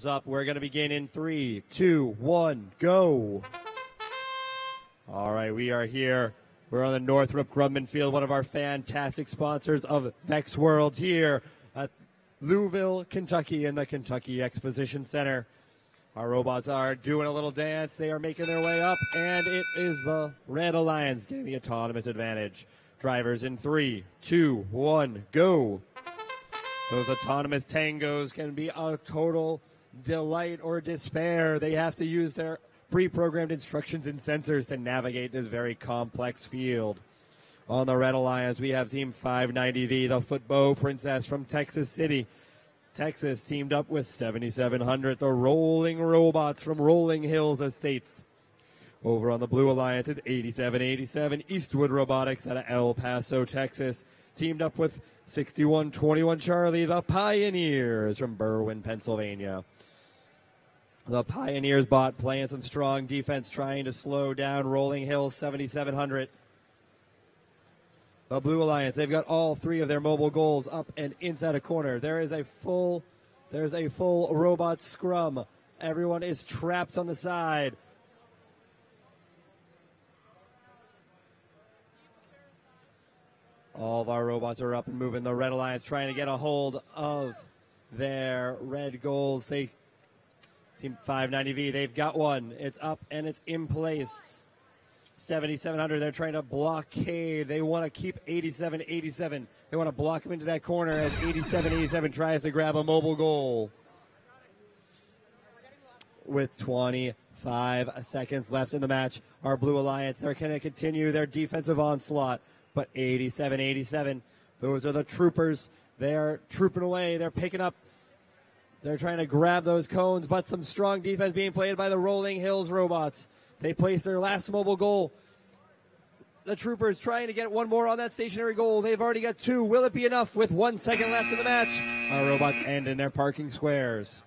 Up. We're going to begin in 3, 2, 1, go. All right, we are here. We're on the Northrop Grumman Field, one of our fantastic sponsors of VEX Worlds here at Louisville, Kentucky in the Kentucky Exposition Center. Our robots are doing a little dance. They are making their way up, and it is the Red Alliance getting the autonomous advantage. Drivers in 3, 2, 1, go. Those autonomous tangos can be a total delight or despair. They have to use their pre-programmed instructions and sensors to navigate this very complex field. On the Red Alliance, we have Team 590V, the Footbaux Princess from Texas City, Texas, teamed up with 7700, the Rolling Robots from Rolling Hills Estates. Over on the Blue Alliance is 8787 Eastwood Robotics out of El Paso, Texas, teamed up with 6121 Charlie, the Pioneers from Berwyn, Pennsylvania. The Pioneers bot playing some strong defense, trying to slow down Rolling Hills 7700. The Blue Alliance, they've got all three of their mobile goals up and inside a corner. There's a full robot scrum. Everyone is trapped on the side. All of our robots are up and moving. The Red Alliance trying to get a hold of their red goals. Team 590V, they've got one. It's up and it's in place. 7700, they're trying to blockade. They want to keep 8787. They want to block him into that corner as 8787 tries to grab a mobile goal. With 25 seconds left in the match, our Blue Alliance, they're going to continue their defensive onslaught. But 8787, those are the troopers. They're trooping away. They're picking up. They're trying to grab those cones, but some strong defense being played by the Rolling Hills robots. They place their last mobile goal. The troopers trying to get one more on that stationary goal. They've already got two. Will it be enough with 1 second left in the match? Our robots end in their parking squares.